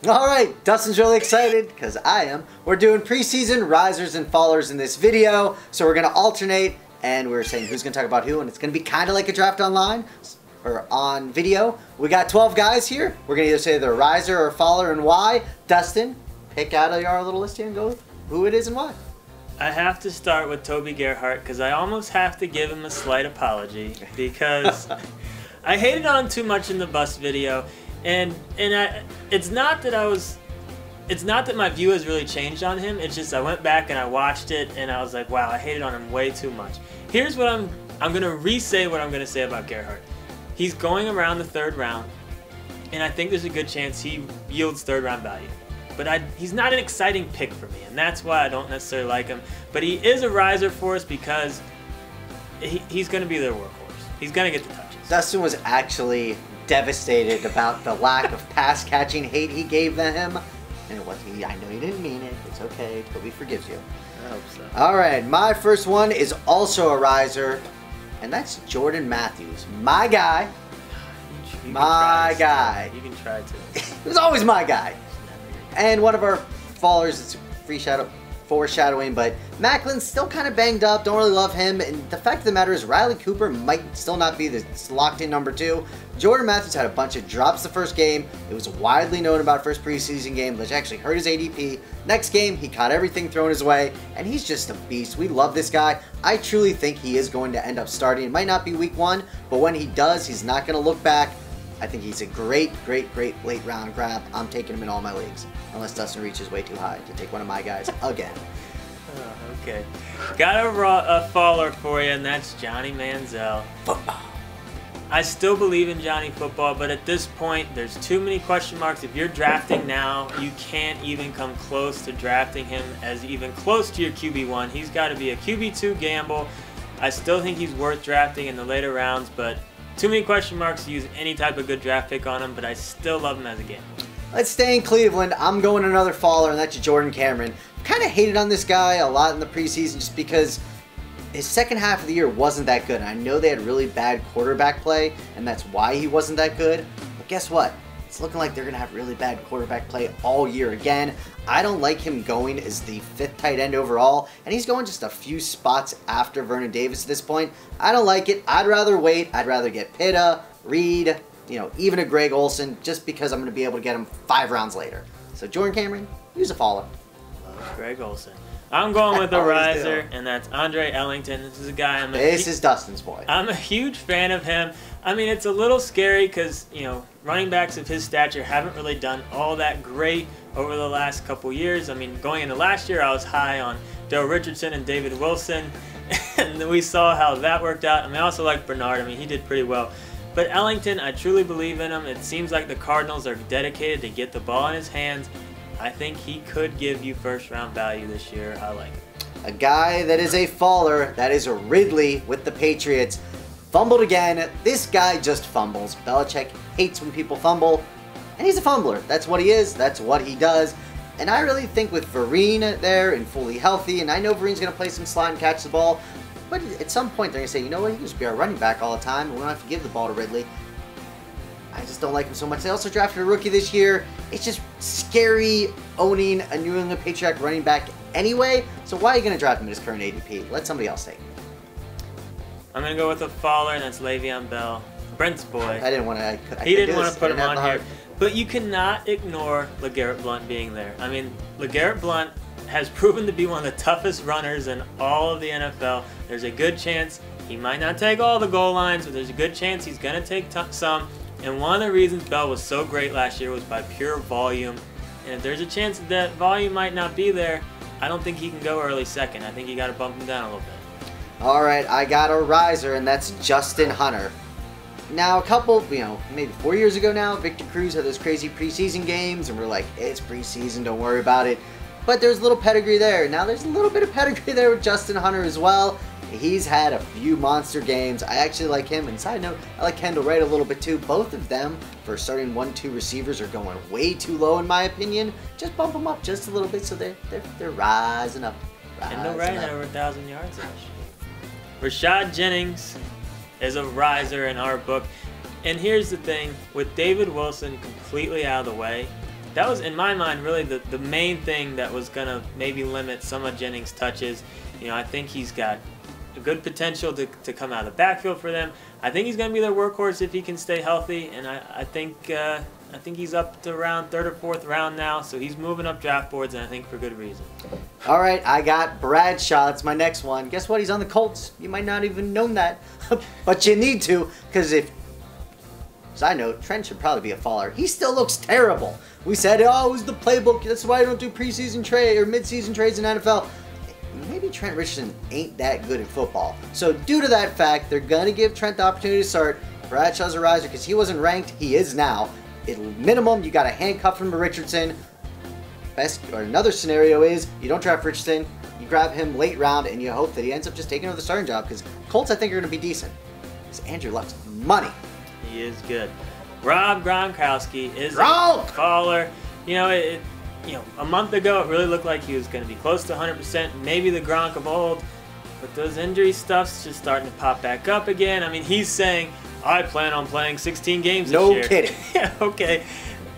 All right, Dustin's really excited because I am. We're doing preseason risers and fallers in this video, so we're going to alternate, and we're saying who's going to talk about who, and it's going to be kind of like a draft online or on video. We got 12 guys here. We're going to either say they're a riser or a faller and why. Dustin, pick out of our little list here and go with who it is and why. I have to start with Toby Gerhart because I almost have to give him a slight apology because I hated on him too much in the bust video, and it's not that my view has really changed on him. It's just I went back and I watched it and I was like, wow, I hated on him way too much. Here's what I'm gonna re-say what I'm gonna say about Gerhart. He's going around the 3rd round, and I think there's a good chance he yields 3rd round value. But he's not an exciting pick for me, and that's why I don't necessarily like him. But he is a riser for us because he's going to be their workhorse. He's going to get the touches. Dustin was actually devastated about the lack of pass catching hate he gave him. And it wasn't, I know you didn't mean it. It's okay. Toby forgives you. I hope so. All right, my first one is also a riser, and that's Jordan Matthews. My guy. My guy. You can try to. He was always my guy. And one of our fallers, it's foreshadowing, but Macklin's still kind of banged up. Don't really love him. And the fact of the matter is Riley Cooper might still not be the locked-in number 2. Jordan Matthews had a bunch of drops the first game. It was widely known about first preseason game, which actually hurt his ADP. Next game, he caught everything thrown his way, and he's just a beast. We love this guy. I truly think he is going to end up starting. It might not be week 1, but when he does, he's not going to look back. I think he's a great late round grab. I'm taking him in all my leagues. Unless Dustin reaches way too high to take one of my guys again. Oh, okay. Got a faller for you, and that's Johnny Manziel. Football. I still believe in Johnny Football, but at this point, there's too many question marks. If you're drafting now, you can't even come close to drafting him as even close to your QB1. He's got to be a QB2 gamble. I still think he's worth drafting in the later rounds, but too many question marks to use any type of good draft pick on him, but I still love him as a gamble. Let's stay in Cleveland. I'm going another faller, and that's Jordan Cameron. Kind of hated on this guy a lot in the preseason just because his second half of the year wasn't that good. And I know they had really bad quarterback play, and that's why he wasn't that good. But guess what? It's looking like they're going to have really bad quarterback play all year again. I don't like him going as the 5th tight end overall, and he's going just a few spots after Vernon Davis at this point. I don't like it. I'd rather wait. I'd rather get Pitta, Reed, even a Greg Olsen, just because I'm going to be able to get him 5 rounds later. So Jordan Cameron, he's a faller. Love Greg Olsen. I'm going with a riser, and that's Andre Ellington. This is a guy This is Dustin's boy. I'm a huge fan of him. I mean, it's a little scary because, running backs of his stature haven't really done all that great over the last couple years. I mean, going into last year, I was high on Dale Richardson and David Wilson, and we saw how that worked out. I mean, I also like Bernard. I mean, he did pretty well. But Ellington, I truly believe in him. It seems like the Cardinals are dedicated to get the ball in his hands. I think he could give you 1st round value this year. I like it. A guy that is a faller, that is Ridley with the Patriots. Fumbled again. This guy just fumbles. Belichick hates when people fumble, and he's a fumbler. That's what he is. That's what he does. And I really think with Vereen there and fully healthy, and I know Vereen's going to play some slot and catch the ball, but at some point they're going to say, you know what, he can just be our running back all the time, and we don't have to give the ball to Ridley. I just don't like him so much. They also drafted a rookie this year. It's just scary owning a New England Patriot running back anyway, so why are you going to draft him at his current ADP? Let somebody else take him. I'm going to go with a faller, and that's Le'Veon Bell. Brent's boy. I didn't want to. He didn't want to put him on here. But you cannot ignore LeGarrette Blount being there. I mean, LeGarrette Blount has proven to be one of the toughest runners in all of the NFL. There's a good chance he might not take all the goal lines, but there's a good chance he's going to take some. And one of the reasons Bell was so great last year was by pure volume. And if there's a chance that volume might not be there, I don't think he can go early 2nd. I think you got to bump him down a little bit. All right, I got a riser, and that's Justin Hunter. Now, a couple, maybe 4 years ago now, Victor Cruz had those crazy preseason games, and we're like, it's preseason, don't worry about it. But there's a little pedigree there. Now, there's a little bit of pedigree there with Justin Hunter as well. He's had a few monster games. I actually like him. And side note, I like Kendall Wright a little bit too. Both of them, for starting 1-2 receivers, are going way too low in my opinion. Just bump them up just a little bit so they're rising up. Kendall Wright had over 1,000 yards last year. Rashad Jennings is a riser in our book. And here's the thing, with David Wilson completely out of the way, that was, in my mind, really the main thing that was going to maybe limit some of Jennings' touches. You know, I think he's got a good potential to come out of the backfield for them. I think he's going to be their workhorse if he can stay healthy, and I think he's up to around 3rd or 4th round now, so he's moving up draft boards, and I think for good reason. All right, I got Bradshaw. That's my next one. Guess what? He's on the Colts. You might not even know that, but you need to, because if, side note, Trent should probably be a faller. He still looks terrible. We said, oh, it was the playbook. That's why I don't do preseason trade or midseason trades in NFL. Maybe Trent Richardson ain't that good at football. So due to that fact, they're going to give Trent the opportunity to start. Bradshaw's a riser because he wasn't ranked. He is now. At minimum, you got to handcuff him to Richardson. Best or another scenario is you don't draft Richardson, you grab him late round, and you hope that he ends up just taking over the starting job because Colts, I think, are going to be decent. Because Andrew Luck's money. He is good. Rob Gronkowski is Gronk! a baller. You know, a month ago it really looked like he was going to be close to 100%, maybe the Gronk of old. But those injury stuff's just starting to pop back up again. I mean, he's saying, I plan on playing 16 games this year. No kidding. Yeah, okay.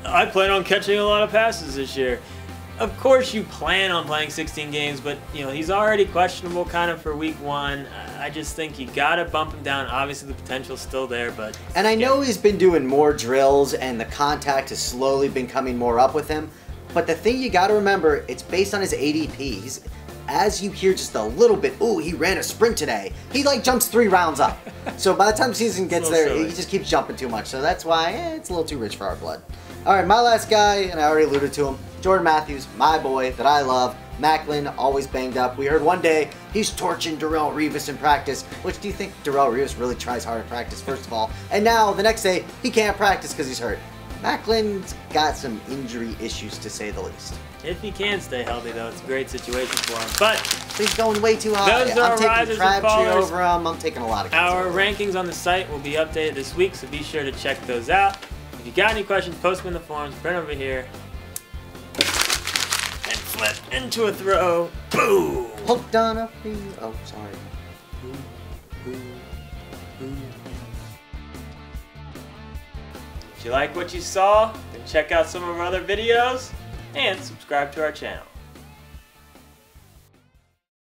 I plan on catching a lot of passes this year. Of course you plan on playing 16 games, but you know he's already questionable kind of for week 1. I just think you gotta bump him down. Obviously the potential's still there, but and I know he's been doing more drills and the contact has slowly been coming more up with him. But the thing you gotta remember, it's based on his ADP. As you hear just a little bit, ooh, he ran a sprint today. He like jumps 3 rounds up. So by the time the season gets there, silly. he just keeps jumping too much. So that's why it's a little too rich for our blood. All right, my last guy, and I already alluded to him, Jordan Matthews, my boy that I love. Macklin, always banged up. We heard one day he's torching Darrelle Revis in practice. Which do you think Darrelle Revis really tries hard at practice, first of all? And now the next day he can't practice because he's hurt. Macklin's got some injury issues to say the least. If he can stay healthy, though, it's a great situation for him. But he's going way too high. Those are I'm taking risers and Crabtree fallers. over him. I'm taking a lot of Our rankings on the site will be updated this week, so be sure to check those out. If you got any questions, post them in the forums. Print over here. And flip into a throw. Boom! Hooked on a field. Oh, sorry. If you like what you saw, then check out some of our other videos and subscribe to our channel.